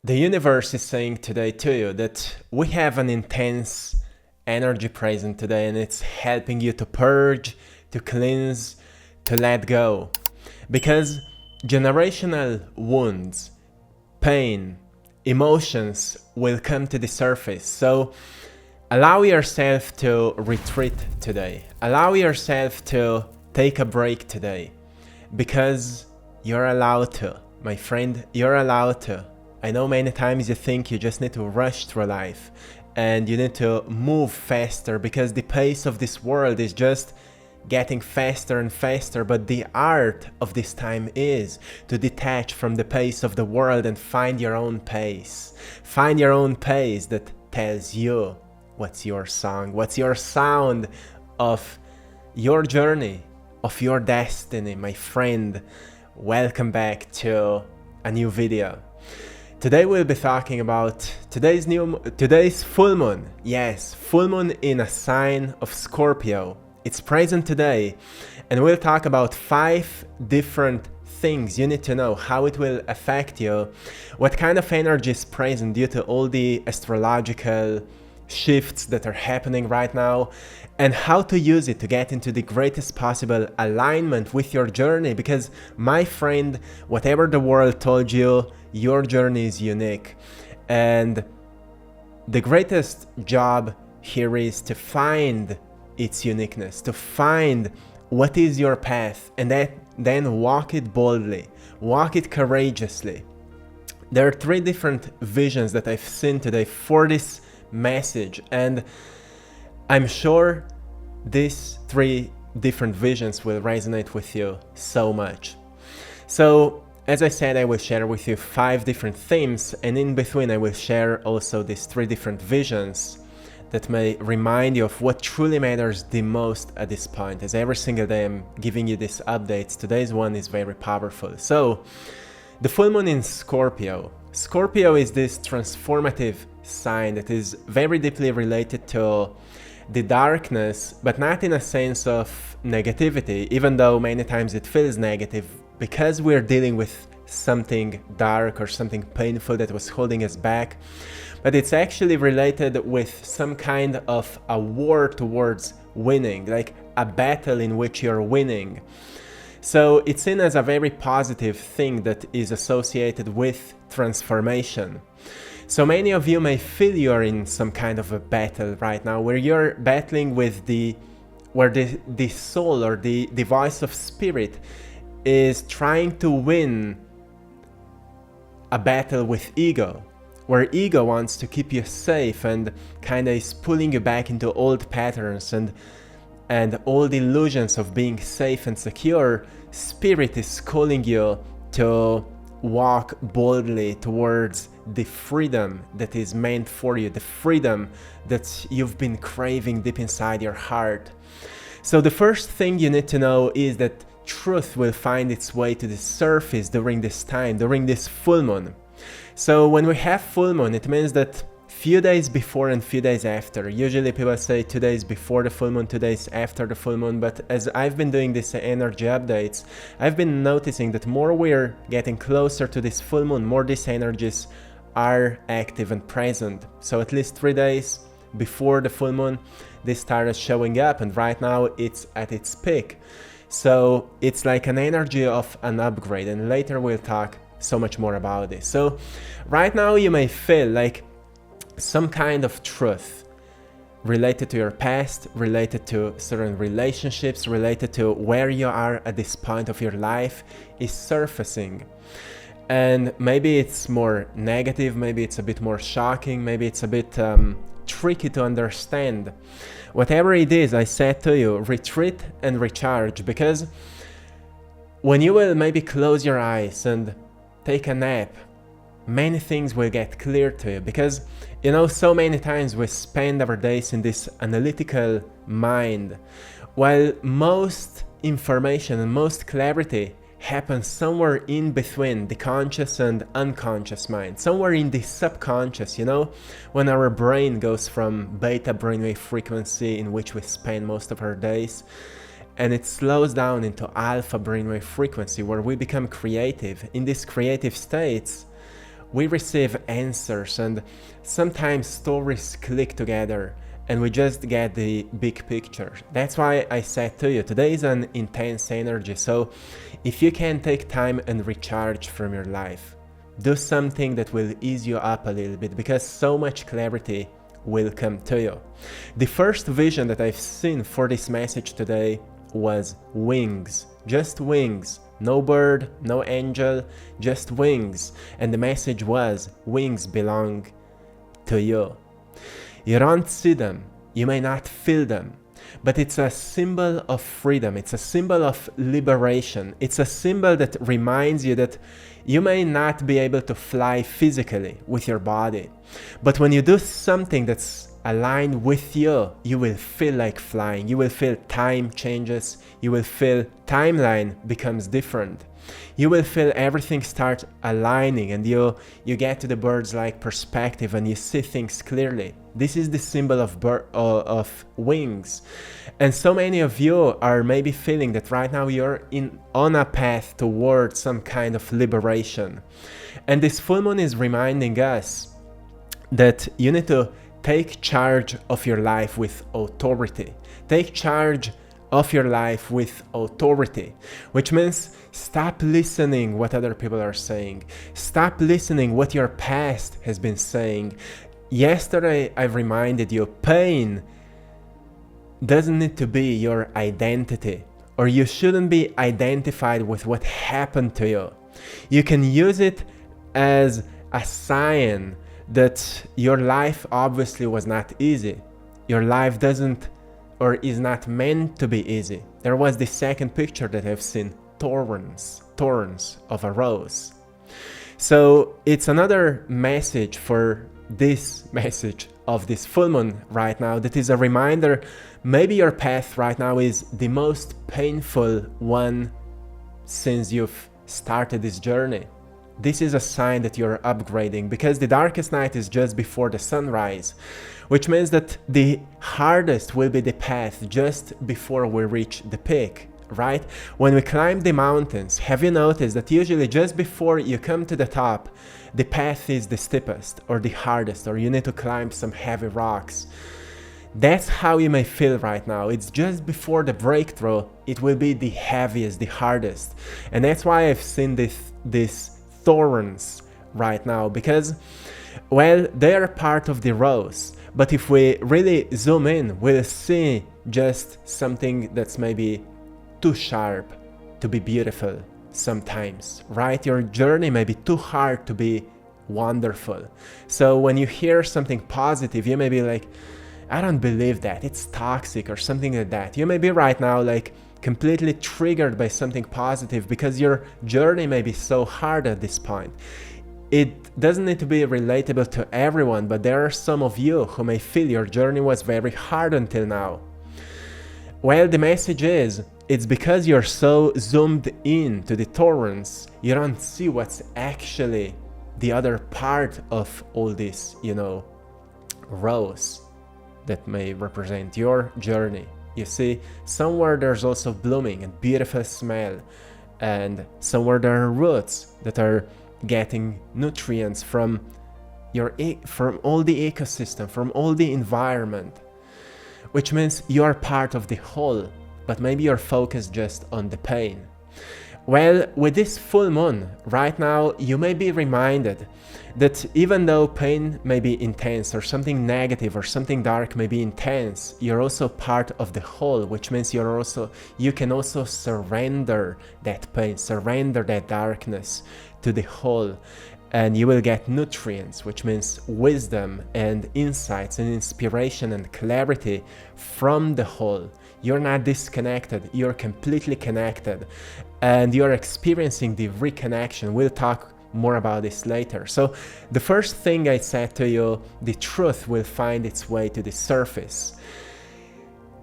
The universe is saying today to you that we have an intense energy present today, and it's helping you to purge, to cleanse, to let go. Because generational wounds, pain, emotions will come to the surface. So allow yourself to retreat today. Allow yourself to take a break today. Because you're allowed to, my friend, you're allowed to. I know many times you think you just need to rush through life and you need to move faster because the pace of this world is just getting faster and faster, but the art of this time is to detach from the pace of the world and find your own pace. Find your own pace that tells you what's your song, what's your sound of your journey, of your destiny, my friend. Welcome back to a new video. Today we'll be talking about today's full moon. Yes, full moon in a sign of Scorpio. It's present today, and we'll talk about 5 different things you need to know, how it will affect you, what kind of energy is present due to all the astrological shifts that are happening right now, and how to use it to get into the greatest possible alignment with your journey. Because my friend, whatever the world told you, your journey is unique, and the greatest job here is to find its uniqueness, to find what is your path, and then walk it boldly, walk it courageously. There are 3 different visions that I've seen today for this message, and I'm sure these 3 different visions will resonate with you so much. So as I said, I will share with you 5 different themes, and in between I will share also these 3 different visions that may remind you of what truly matters the most at this point. As every single day I'm giving you these updates, today's one is very powerful. So the full moon in Scorpio. Scorpio is this transformative sign that is very deeply related to the darkness, but not in a sense of negativity, even though many times it feels negative, because we're dealing with something dark or something painful that was holding us back. But it's actually related with some kind of a war towards winning, like a battle in which you're winning. So it's seen as a very positive thing that is associated with transformation. So many of you may feel you're in some kind of a battle right now, where you're battling with the soul or the voice of spirit is trying to win a battle with ego, where ego wants to keep you safe and kinda is pulling you back into old patterns and old illusions of being safe and secure. Spirit is calling you to walk boldly towards the freedom that is meant for you, the freedom that you've been craving deep inside your heart. So the first thing you need to know is that truth will find its way to the surface during this time, during this full moon. So when we have full moon, it means that few days before and few days after. Usually people say 2 days before the full moon, 2 days after the full moon, but as I've been doing these energy updates, I've been noticing that more we're getting closer to this full moon, more these energies are active and present. So at least 3 days before the full moon, this started showing up, and right now it's at its peak. So it's like an energy of an upgrade, and later we'll talk so much more about this. So right now you may feel like some kind of truth related to your past, related to certain relationships, related to where you are at this point of your life is surfacing. And maybe it's more negative, maybe it's a bit more shocking, maybe it's a bit tricky to understand. Whatever it is, I said to you, retreat and recharge, because when you will maybe close your eyes and take a nap, many things will get clear to you. Because you know, so many times we spend our days in this analytical mind, while most information and most clarity happens somewhere in between the conscious and unconscious mind, somewhere in the subconscious, you know, when our brain goes from beta brainwave frequency, in which we spend most of our days, and it slows down into alpha brainwave frequency, where we become creative. In these creative states, we receive answers, and sometimes stories click together and we just get the big picture. That's why I said to you, today is an intense energy. So if you can take time and recharge from your life, do something that will ease you up a little bit, because so much clarity will come to you. The first vision that I've seen for this message today was wings, just wings. No bird, no angel, just wings. And the message was, wings belong to you. You don't see them, you may not feel them, but it's a symbol of freedom, it's a symbol of liberation, it's a symbol that reminds you that you may not be able to fly physically with your body, but when you do something that's aligned with you, you will feel like flying, you will feel time changes, you will feel timeline becomes different. You will feel everything start aligning, and you get to the bird's-like perspective and you see things clearly. This is the symbol of wings. And so many of you are maybe feeling that right now you're on a path towards some kind of liberation. And this full moon is reminding us that you need to take charge of your life with authority. Take charge of your life with authority, which means stop listening what other people are saying. Stop listening what your past has been saying. Yesterday I reminded you, pain doesn't need to be your identity, or you shouldn't be identified with what happened to you. You can use it as a sign that your life obviously was not easy. Your life doesn't or is not meant to be easy. There was the second picture that I've seen, thorns of a rose. So it's another message for this message of this full moon right now that is a reminder, maybe your path right now is the most painful one since you've started this journey. This is a sign that you're upgrading, because the darkest night is just before the sunrise, which means that the hardest will be the path just before we reach the peak, right? When we climb the mountains, have you noticed that usually just before you come to the top, the path is the steepest or the hardest, or you need to climb some heavy rocks? That's how you may feel right now. It's just before the breakthrough, it will be the heaviest, the hardest. And that's why I've seen this thorns right now, because, well, they are part of the rose, but if we really zoom in, we'll see just something that's maybe too sharp to be beautiful sometimes, right? Your journey may be too hard to be wonderful. So when you hear something positive, you may be like, I don't believe that, it's toxic or something like that. You may be right now like completely triggered by something positive because your journey may be so hard at this point. It doesn't need to be relatable to everyone, but there are some of you who may feel your journey was very hard until now. Well, the message is, it's because you're so zoomed in to the thorns, you don't see what's actually the other part of all this, rose that may represent your journey. You see, somewhere there's also blooming and beautiful smell, and somewhere there are roots that are getting nutrients from all the ecosystem, from all the environment, which means you are part of the whole, but maybe you're focused just on the pain. Well, with this full moon, right now, you may be reminded that even though pain may be intense, or something negative or something dark may be intense, you're also part of the whole, which means you can also surrender that pain, surrender that darkness to the whole, and you will get nutrients, which means wisdom and insights and inspiration and clarity from the whole. You're not disconnected, you're completely connected, and you're experiencing the reconnection. We'll talk more about this later. So the first thing I said to you, the truth will find its way to the surface.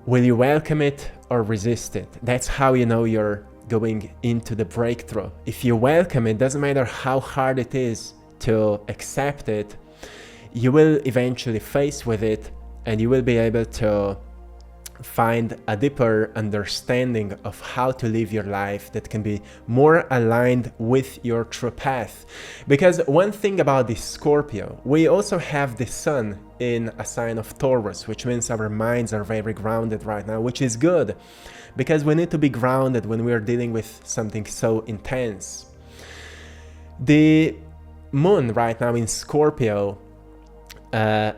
Will you welcome it or resist it? That's how you know you're going into the breakthrough. If you welcome it, doesn't matter how hard it is to accept it, you will eventually face with it, and you will be able to find a deeper understanding of how to live your life that can be more aligned with your true path. Because one thing about this Scorpio, we also have the sun in a sign of Taurus, which means our minds are very grounded right now, which is good because we need to be grounded when we are dealing with something so intense. The moon right now in Scorpio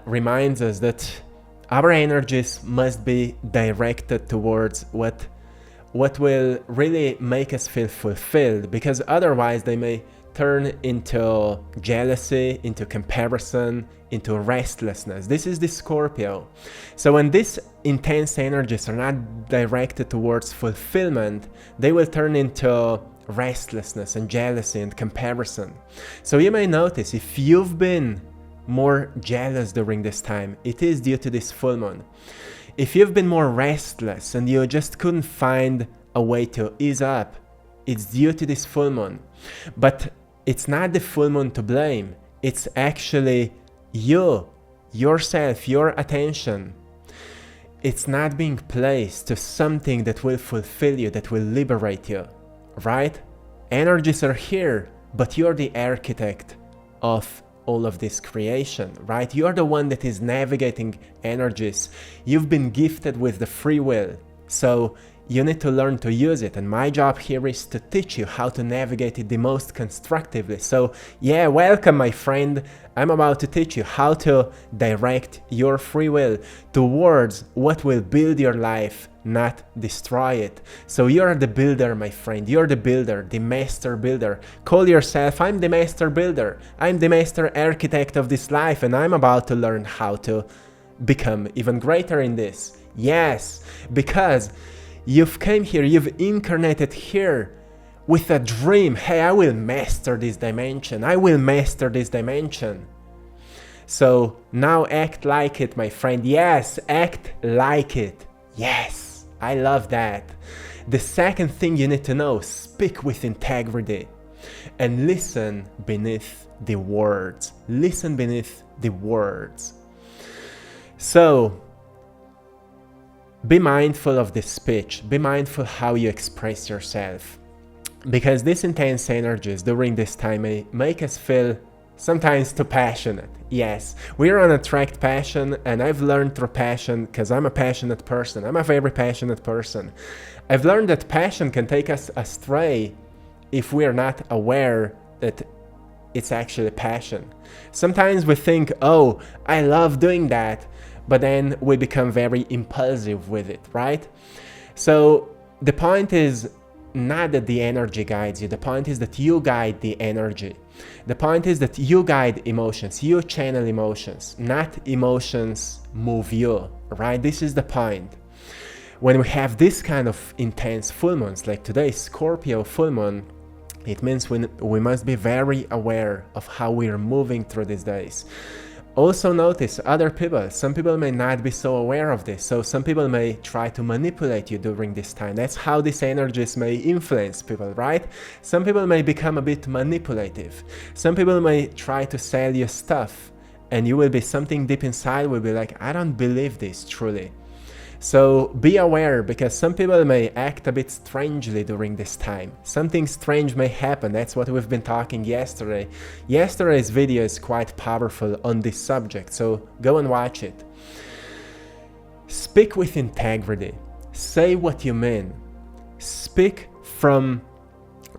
reminds us that our energies must be directed towards what will really make us feel fulfilled, because otherwise they may turn into jealousy, into comparison, into restlessness. This is the Scorpio. So when these intense energies are not directed towards fulfillment, they will turn into restlessness and jealousy and comparison. So you may notice if you've been more jealous during this time, it is due to this full moon. If you've been more restless and you just couldn't find a way to ease up, it's due to this full moon. But it's not the full moon to blame. It's actually you, yourself, your attention. It's not being placed to something that will fulfill you, that will liberate you, right? Energies are here, but you're the architect of all of this creation, right? You're the one that is navigating energies. You've been gifted with the free will, so you need to learn to use it, and my job here is to teach you how to navigate it the most constructively. So yeah, welcome my friend. I'm about to teach you how to direct your free will towards what will build your life, not destroy it. So you're the builder, my friend. You're the builder, the master builder. Call yourself, I'm the master builder. I'm the master architect of this life, and I'm about to learn how to become even greater in this. Yes, because you've came here, you've incarnated here with a dream. Hey, I will master this dimension. I will master this dimension. So now act like it, my friend. Yes, act like it. Yes, I love that. The second thing you need to know, speak with integrity and listen beneath the words. Listen beneath the words. So be mindful of this speech. Be mindful how you express yourself, because these intense energies during this time may make us feel sometimes too passionate. Yes, we're on AttractPassion, and I've learned through passion, because I'm a passionate person. I'm a very passionate person. I've learned that passion can take us astray if we are not aware that it's actually passion. Sometimes we think, oh, I love doing that, but then we become very impulsive with it, right? So the point is not that the energy guides you. The point is that you guide the energy. The point is that you guide emotions. You channel emotions, not emotions move you, right? This is the point. When we have this kind of intense full moons, like today, Scorpio full moon, it means we must be very aware of how we are moving through these days. Also notice other people. Some people may not be so aware of this, so some people may try to manipulate you during this time. That's how these energies may influence people, right? Some people may become a bit manipulative. Some people may try to sell you stuff, and you will be, something deep inside will be like, I don't believe this truly. So be aware, because some people may act a bit strangely during this time. Something strange may happen. That's what we've been talking yesterday. Yesterday's video is quite powerful on this subject, so go and watch it. Speak with integrity. Say what you mean. Speak from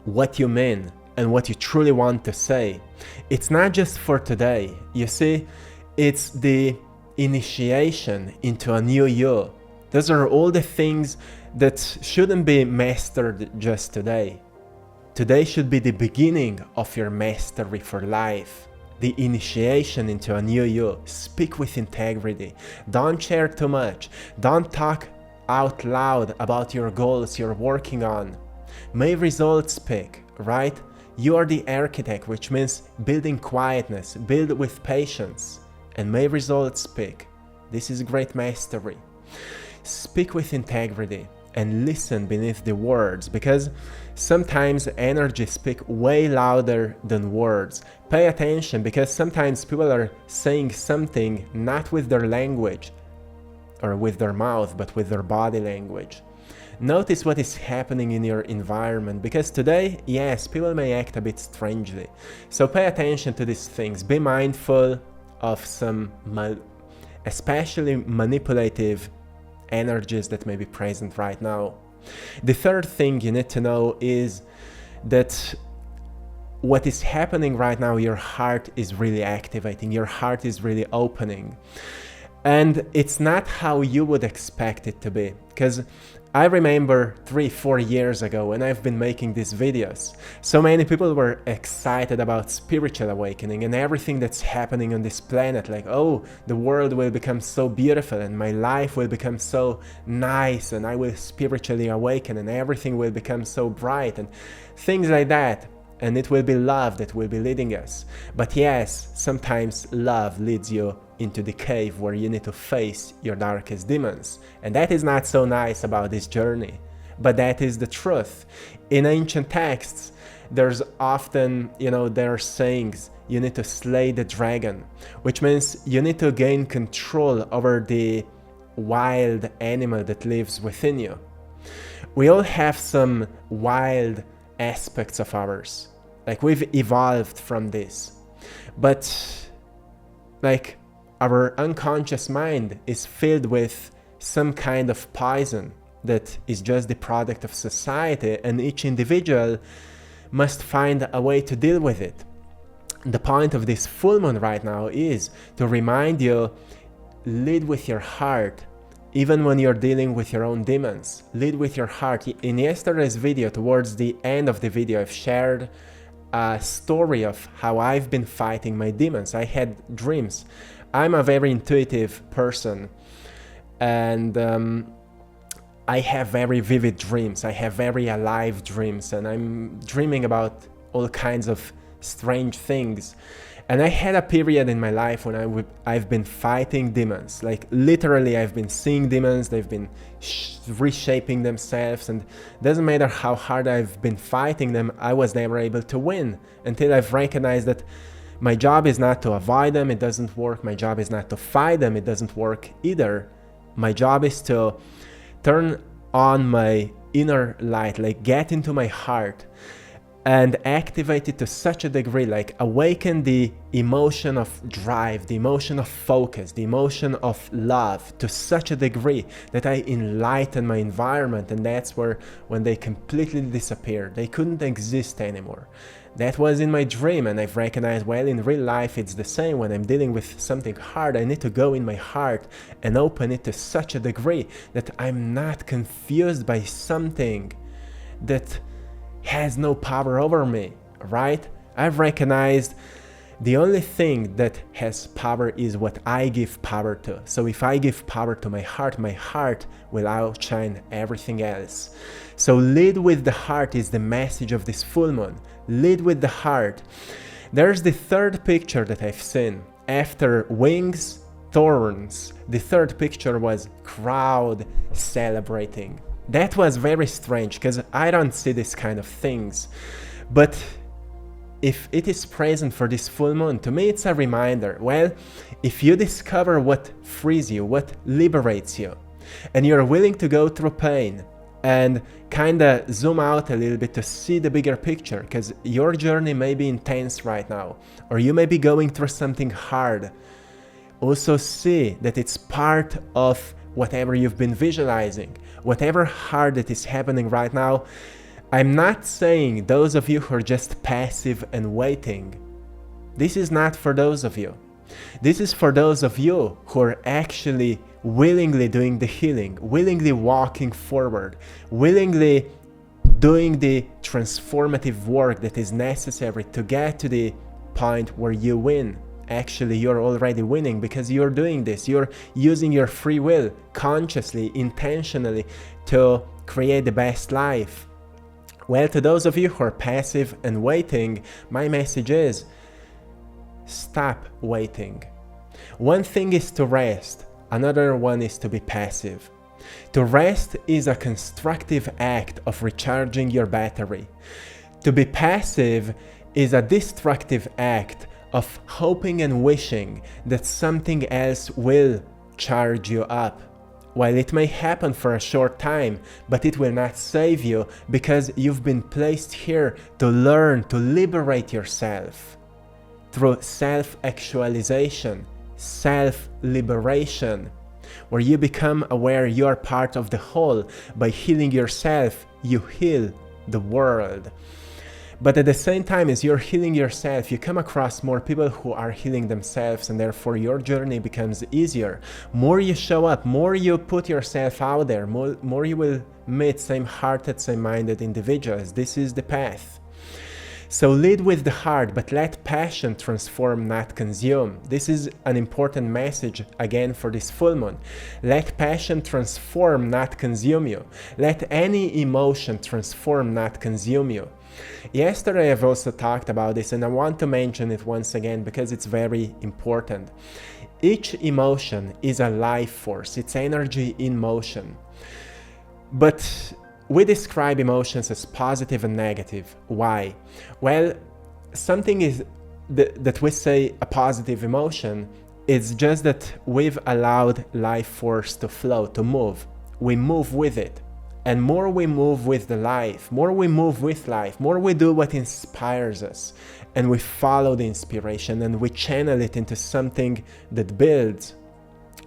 what you mean and what you truly want to say. It's not just for today. You see, it's the initiation into a new you. Those are all the things that shouldn't be mastered just today. Today should be the beginning of your mastery for life, the initiation into a new you. Speak with integrity. Don't share too much. Don't talk out loud about your goals you're working on. May results speak, right? You are the architect, which means building quietness, build with patience, and may results speak. This is great mastery. Speak with integrity and listen beneath the words, because sometimes energy speak way louder than words. Pay attention, because sometimes people are saying something not with their language. or with their mouth, but with their body language. Notice what is happening in your environment, because today, yes, people may act a bit strangely. So pay attention to these things. Be mindful of some especially manipulative energies that may be present right now. The third thing you need to know is that what is happening right now, your heart is really activating, your heart is really opening. And it's not how you would expect it to be. Because I remember 3-4 years ago when I've been making these videos, so many people were excited about spiritual awakening and everything that's happening on this planet. Like, oh, the world will become so beautiful and my life will become so nice and I will spiritually awaken and everything will become so bright and things like that. And it will be love that will be leading us. But yes, sometimes love leads you into the cave where you need to face your darkest demons. And that is not so nice about this journey. But that is the truth. In ancient texts, there's often, there are sayings, you need to slay the dragon, which means you need to gain control over the wild animal that lives within you. We all have some wild aspects of ours, like we've evolved from this, but like our unconscious mind is filled with some kind of poison that is just the product of society, and each individual must find a way to deal with it. The point of this full moon right now is to remind you, lead with your heart. Even when you're dealing with your own demons, lead with your heart. In yesterday's video, towards the end of the video, I've shared a story of how I've been fighting my demons. I had dreams. I'm a very intuitive person, and I have very vivid dreams. I have very alive dreams, and I'm dreaming about all kinds of strange things. And I had a period in my life when I've been fighting demons. Like literally, I've been seeing demons, they've been reshaping themselves, and it doesn't matter how hard I've been fighting them, I was never able to win until I've recognized that my job is not to avoid them, it doesn't work. My job is not to fight them, it doesn't work either. My job is to turn on my inner light, like get into my heart and activate it to such a degree, like awaken the emotion of drive, the emotion of focus, the emotion of love to such a degree that I enlighten my environment. And that's where, when they completely disappeared, they couldn't exist anymore. That was in my dream, and I've recognized, well, in real life it's the same. When I'm dealing with something hard, I need to go in my heart and open it to such a degree that I'm not confused by something that has no power over me, right? I've recognized the only thing that has power is what I give power to. So if I give power to my heart will outshine everything else. So lead with the heart is the message of this full moon. Lead with the heart. There's the third picture that I've seen. After wings, thorns, the third picture was crowd celebrating. That was very strange because I don't see this kind of things. But if it is present for this full moon, to me it's a reminder. Well, if you discover what frees you, what liberates you, and you're willing to go through pain and kind of zoom out a little bit to see the bigger picture, because your journey may be intense right now, or you may be going through something hard. Also see that it's part of whatever you've been visualizing, whatever hard that is happening right now. I'm not saying those of you who are just passive and waiting. This is not for those of you. This is for those of you who are actually willingly doing the healing, willingly walking forward, willingly doing the transformative work that is necessary to get to the point where you win. Actually, you're already winning because you're doing this. You're using your free will consciously, intentionally to create the best life. Well, to those of you who are passive and waiting, my message is stop waiting. One thing is to rest, another one is to be passive. To rest is a constructive act of recharging your battery. To be passive is a destructive act of hoping and wishing that something else will charge you up. while it may happen for a short time, but it will not save you, because you've been placed here to learn to liberate yourself through self-actualization, self-liberation, where you become aware you are part of the whole. By healing yourself, you heal the world. But at the same time as you're healing yourself, you come across more people who are healing themselves, and therefore your journey becomes easier. More you show up, more you put yourself out there, more you will meet same-hearted, same-minded individuals. This is the path. So lead with the heart, but let passion transform, not consume. This is an important message again for this full moon. Let passion transform, not consume you. Let any emotion transform, not consume you. Yesterday I've also talked about this, and I want to mention it once again because it's very important. Each emotion is a life force, it's energy in motion. But we describe emotions as positive and negative. Why? Well, something is that we say a positive emotion, it's just that we've allowed life force to flow, to move. We move with it. And more we move with the life, more we move with life, more we do what inspires us, and we follow the inspiration and we channel it into something that builds,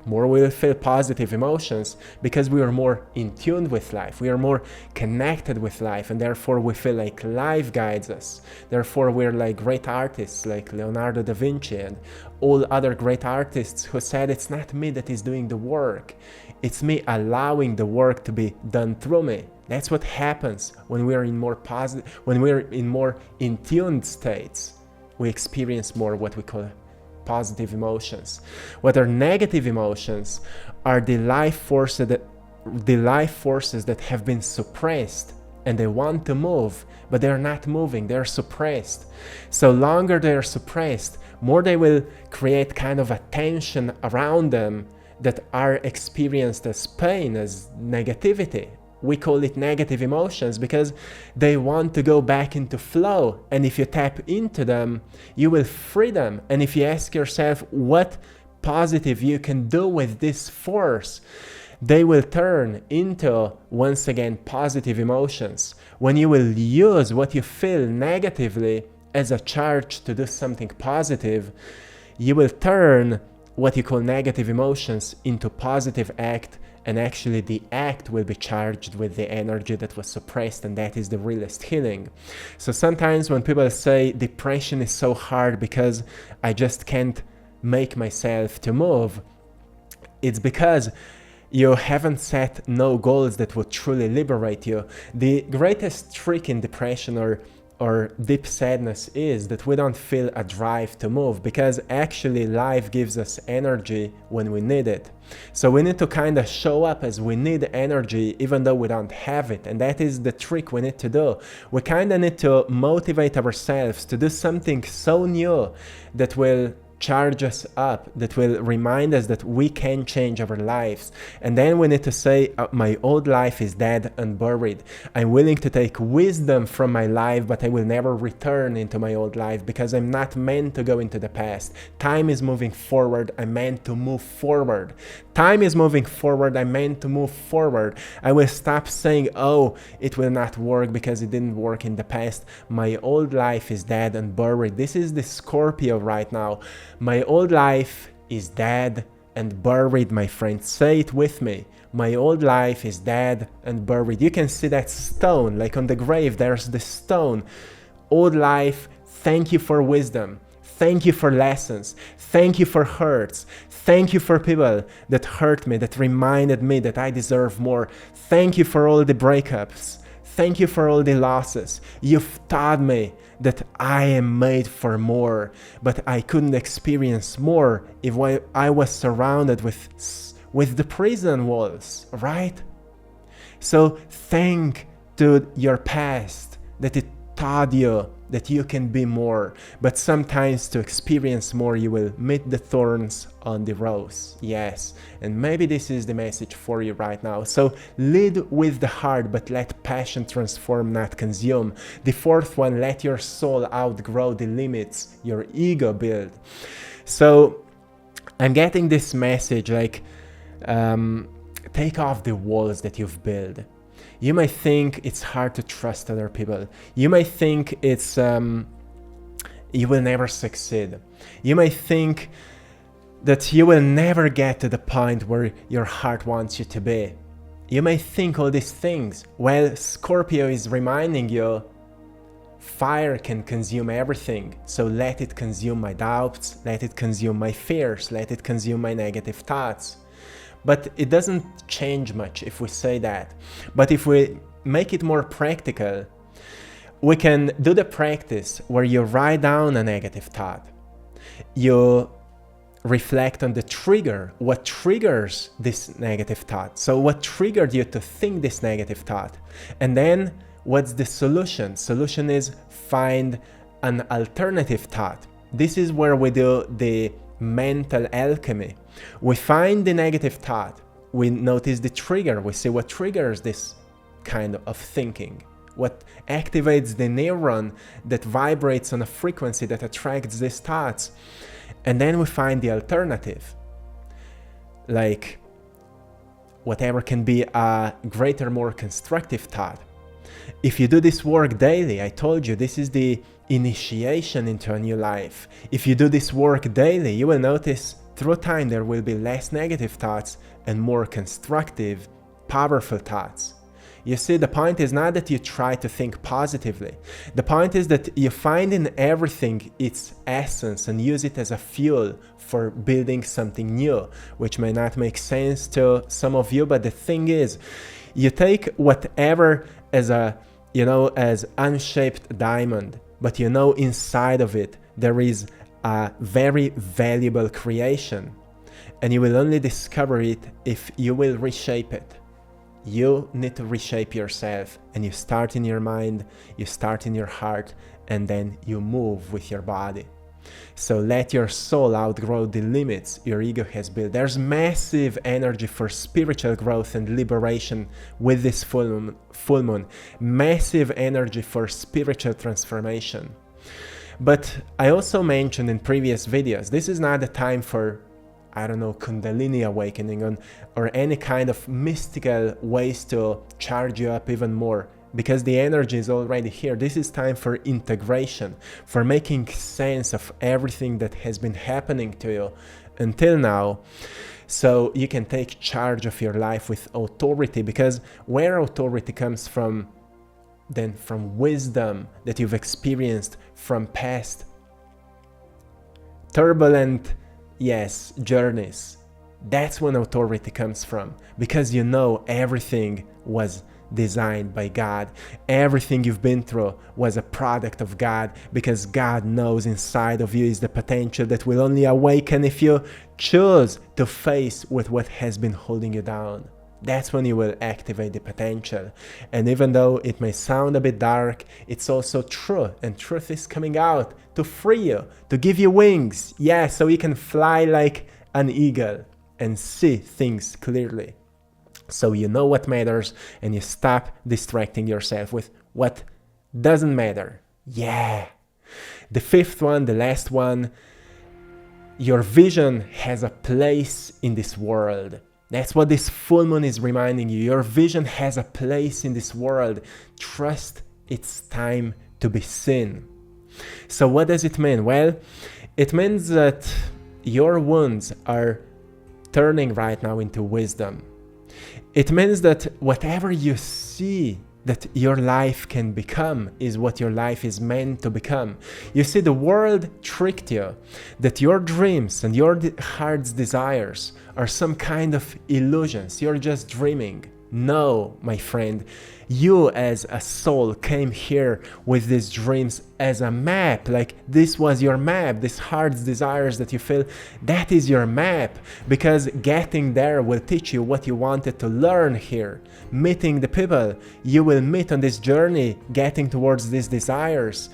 more we will feel positive emotions, because we are more in tune with life, we are more connected with life, and therefore we feel like life guides us. Therefore we're like great artists like Leonardo da Vinci and all other great artists who said, it's not me that is doing the work, it's me allowing the work to be done through me. That's what happens when we're in more positive, when we're in more in tuned states. We experience more what we call positive emotions. What are negative emotions are the life forces that have been suppressed, and they want to move, but they're not moving, they're suppressed. So longer they're suppressed, more they will create kind of a tension around them that are experienced as pain, as negativity. We call it negative emotions because they want to go back into flow, and if you tap into them, you will free them. And if you ask yourself what positive you can do with this force, they will turn into, once again, positive emotions. When you will use what you feel negatively as a charge to do something positive, you will turn what you call negative emotions into positive act, and actually the act will be charged with the energy that was suppressed, and that is the realest healing. So sometimes when people say depression is so hard because I just can't make myself to move, it's because you haven't set no goals that would truly liberate you. The greatest trick in depression or deep sadness is that we don't feel a drive to move, because actually life gives us energy when we need it. So we need to kind of show up as we need energy even though we don't have it, and that is the trick we need to do. We kind of need to motivate ourselves to do something so new that will charge us up, that will remind us that we can change our lives. And then we need to say, my old life is dead and buried. I'm willing to take wisdom from my life, but I will never return into my old life, because I'm not meant to go into the past. Time is moving forward. I'm meant to move forward. Time is moving forward. I'm meant to move forward. I will stop saying, oh, it will not work because it didn't work in the past. My old life is dead and buried. This is the Scorpio right now. My old life is dead and buried, my friend. Say it with me. My old life is dead and buried. You can see that stone, like on the grave, there's the stone. Old life, thank you for wisdom. Thank you for lessons. Thank you for hurts. Thank you for people that hurt me, that reminded me that I deserve more. Thank you for all the breakups. Thank you for all the losses. You've taught me that I am made for more, but I couldn't experience more if I was surrounded with the prison walls, right? So thank to your past that it taught you that you can be more, but sometimes to experience more you will meet the thorns on the rose. Yes, and maybe this is the message for you right now. So lead with the heart, but let passion transform, not consume. The fourth one, let your soul outgrow the limits your ego build. So I'm getting this message like take off the walls that you've built. You might think it's hard to trust other people. You might think it's you will never succeed. You might think that you will never get to the point where your heart wants you to be. You may think all these things. Well, Scorpio is reminding you, fire can consume everything, so let it consume my doubts, let it consume my fears, let it consume my negative thoughts. But it doesn't change much if we say that. But if we make it more practical, we can do the practice where you write down a negative thought. You reflect on the trigger, what triggers this negative thought. So what triggered you to think this negative thought? And then what's the solution? Solution is find an alternative thought. This is where we do the mental alchemy. We find the negative thought, we notice the trigger, we see what triggers this kind of thinking, what activates the neuron that vibrates on a frequency that attracts these thoughts. And then we find the alternative, like whatever can be a greater, more constructive thought. If you do this work daily, I told you this is the initiation into a new life. If you do this work daily, you will notice through time there will be less negative thoughts and more constructive, powerful thoughts. You see, the point is not that you try to think positively. The point is that you find in everything its essence and use it as a fuel for building something new, which may not make sense to some of you, but the thing is, you take whatever as a, as unshaped diamond, but inside of it there is a very valuable creation, and you will only discover it if you will reshape it. You need to reshape yourself, and you start in your mind, you start in your heart, and then you move with your body. So let your soul outgrow the limits your ego has built. There's massive energy for spiritual growth and liberation with this full moon. Massive energy for spiritual transformation. But I also mentioned in previous videos, this is not the time for Kundalini awakening or any kind of mystical ways to charge you up even more, because the energy is already here. This is time for integration, for making sense of everything that has been happening to you until now, so you can take charge of your life with authority, because where authority comes from, then from wisdom that you've experienced from past turbulent journeys. That's when authority comes from, because everything was designed by God. Everything you've been through was a product of God, because God knows inside of you is the potential that will only awaken if you choose to face with what has been holding you down. That's when you will activate the potential. And even though it may sound a bit dark, it's also true, and truth is coming out to free you, to give you wings, so you can fly like an eagle and see things clearly. So you know what matters, and you stop distracting yourself with what doesn't matter. The fifth one, the last one, your vision has a place in this world. That's what this full moon is reminding you. Your vision has a place in this world. Trust it's time to be seen. So what does it mean? Well, it means that your wounds are turning right now into wisdom. It means that whatever you see that your life can become is what your life is meant to become. You see, the world tricked you that your dreams and your heart's desires are some kind of illusions. You're just dreaming. No, my friend, you as a soul came here with these dreams as a map. Like, this was your map, this heart's desires that you feel, that is your map, because getting there will teach you what you wanted to learn here. Meeting the people you will meet on this journey, getting towards these desires,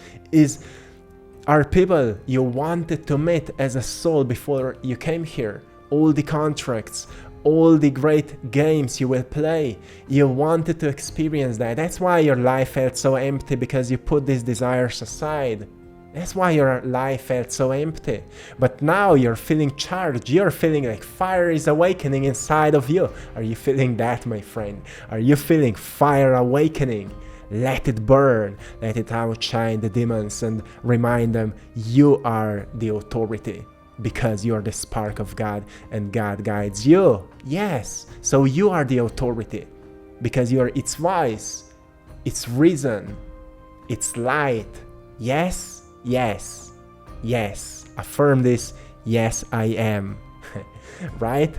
are people you wanted to meet as a soul before you came here. All the contracts, all the great games you will play, you wanted to experience that. That's why your life felt so empty, because you put these desires aside That's why your life felt so empty. But now you're feeling charged. You're feeling like fire is awakening inside of you. Are you feeling that, my friend? Are you feeling fire awakening? Let it burn. Let it outshine the demons and remind them you are the authority because you're the spark of God and God guides you. Yes. So you are the authority because you're its voice, its reason, its light. Yes. Yes, yes, affirm this, yes I am, right?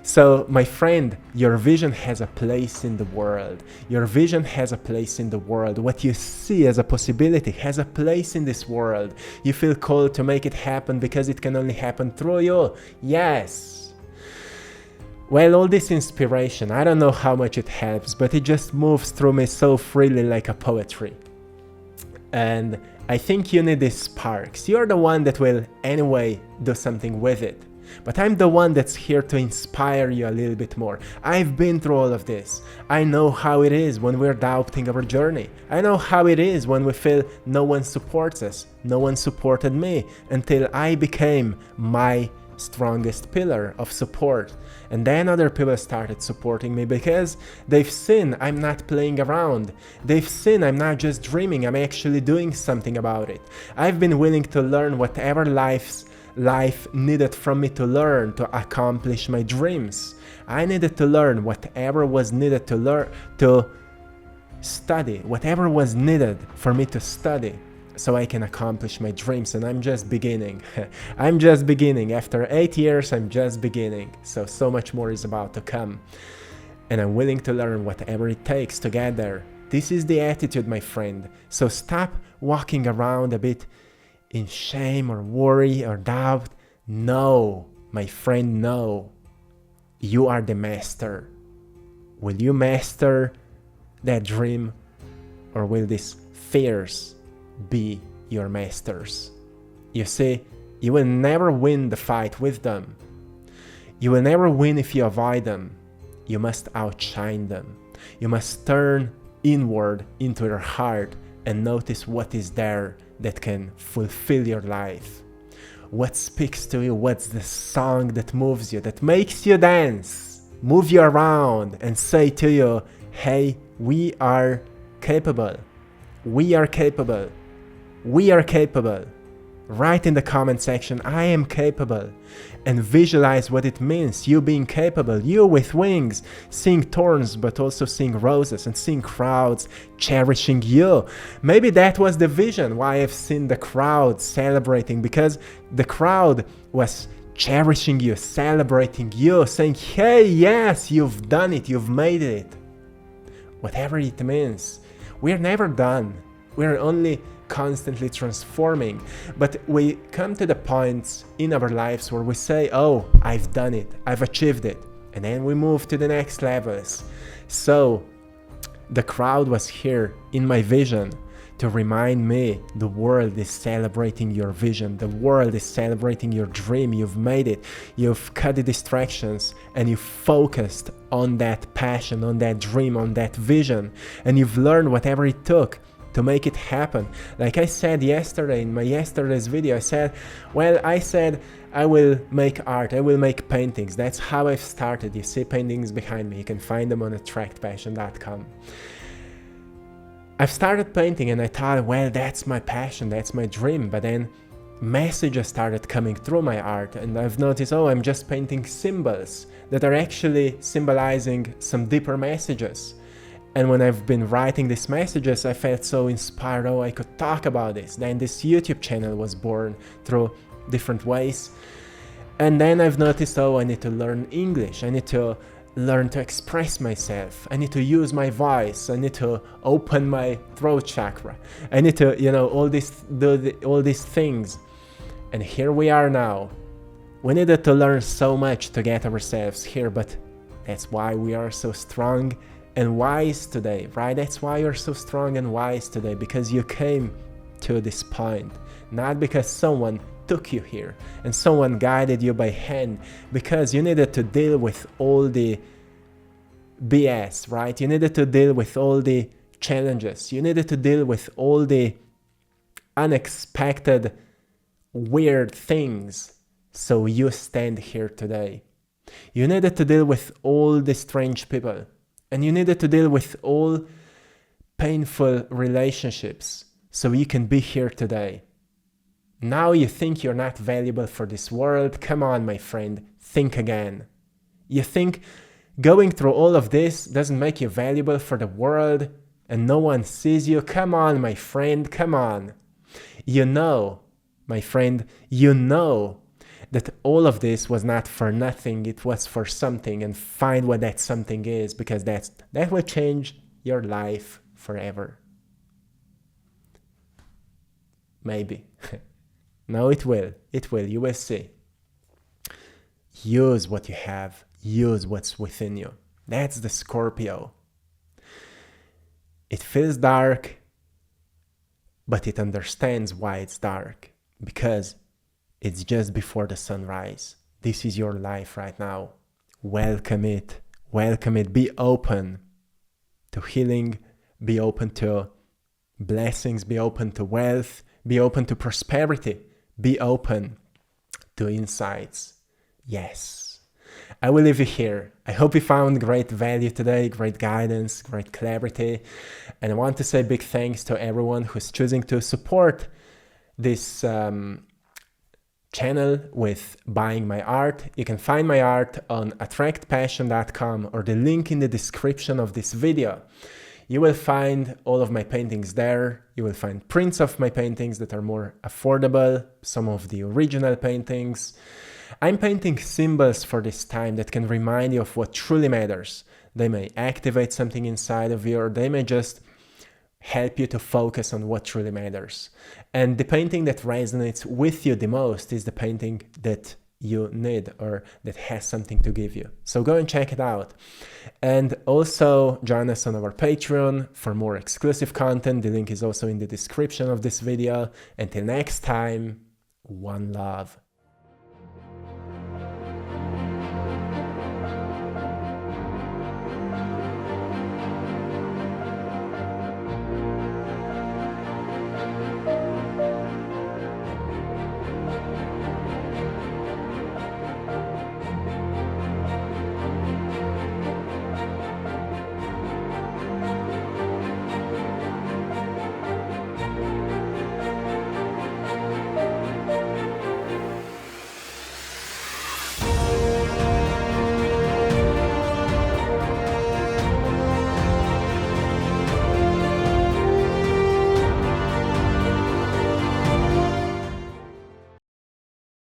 So my friend, your vision has a place in the world. Your vision has a place in the world. What you see as a possibility has a place in this world. You feel called to make it happen because it can only happen through you. Yes. Well, all this inspiration, I don't know how much it helps, but it just moves through me so freely like a poetry. And I think you need these sparks. You're the one that will anyway do something with it. But I'm the one that's here to inspire you a little bit more. I've been through all of this. I know how it is when we're doubting our journey. I know how it is when we feel no one supports us. No one supported me until I became my strongest pillar of support. And then other people started supporting me because they've seen I'm not playing around. They've seen I'm not just dreaming, I'm actually doing something about it. I've been willing to learn whatever life needed from me to learn to accomplish my dreams. I needed to learn whatever was needed to learn, to study, whatever was needed for me to study, so I can accomplish my dreams. And I'm just beginning. I'm just beginning. After 8 years, I'm just beginning. So much more is about to come. And I'm willing to learn whatever it takes to get there. This is the attitude, my friend. So stop walking around a bit in shame or worry or doubt. No, my friend, no. You are the master. Will you master that dream, or will these fears be your masters? You see, you will never win the fight with them. You will never win if you avoid them. You must outshine them. You must turn inward into your heart and notice what is there that can fulfill your life. What speaks to you? What's the song that moves you, that makes you dance, move you around and say to you, hey, we are capable. We are capable. We are capable. Write in the comment section, I am capable. And visualize what it means, you being capable, you with wings, seeing thorns but also seeing roses and seeing crowds cherishing you. Maybe that was the vision why I've seen the crowd celebrating, because the crowd was cherishing you, celebrating you, saying, hey, yes, you've done it, you've made it. Whatever it means. We're never done. We're only constantly transforming, but we come to the points in our lives where we say, oh, I've done it, I've achieved it, and then we move to the next levels. So the crowd was here in my vision to remind me the world is celebrating your vision, the world is celebrating your dream. You've made it, you've cut the distractions and you focused on that passion, on that dream, on that vision, and you've learned whatever it took to make it happen. Like I said yesterday in my yesterday's video, I said I will make art, I will make paintings. That's how I've started. You see paintings behind me, you can find them on AttractPassion.com. I've started painting and I thought, well, that's my passion, that's my dream. But then messages started coming through my art and I've noticed, oh, I'm just painting symbols that are actually symbolizing some deeper messages. And when I've been writing these messages, I felt so inspired, oh, I could talk about this. Then this YouTube channel was born through different ways. And then I've noticed, oh, I need to learn English. I need to learn to express myself. I need to use my voice. I need to open my throat chakra. I need to, all these things. And here we are now. We needed to learn so much to get ourselves here, but that's why we are so strong and wise today, right? That's why you're so strong and wise today, because you came to this point, not because someone took you here and someone guided you by hand, because you needed to deal with all the BS, right? You needed to deal with all the challenges. You needed to deal with all the unexpected, weird things so you stand here today. You needed to deal with all the strange people, and you needed to deal with all painful relationships so you can be here today. Now you think you're not valuable for this world? Come on, my friend, think again. You think going through all of this doesn't make you valuable for the world and no one sees you? Come on, my friend, come on. You know, my friend, you know that all of this was not for nothing, it was for something, and find what that something is, because that will change your life forever. Maybe. No, it will, you will see. Use what you have, use what's within you. That's the Scorpio. It feels dark, but it understands why it's dark, because it's just before the sunrise. This is your life right now. Welcome it. Welcome it. Be open to healing. Be open to blessings. Be open to wealth. Be open to prosperity. Be open to insights. Yes. I will leave you here. I hope you found great value today, great guidance, great clarity. And I want to say big thanks to everyone who's choosing to support this channel with buying my art. You can find my art on AttractPassion.com or the link in the description of this video. You will find all of my paintings there. You will find prints of my paintings that are more affordable, some of the original paintings. I'm painting symbols for this time that can remind you of what truly matters. They may activate something inside of you, or they may just help you to focus on what truly matters. And the painting that resonates with you the most is the painting that you need or that has something to give you. So go and check it out. And also join us on our Patreon for more exclusive content. The link is also in the description of this video. Until next time, one love.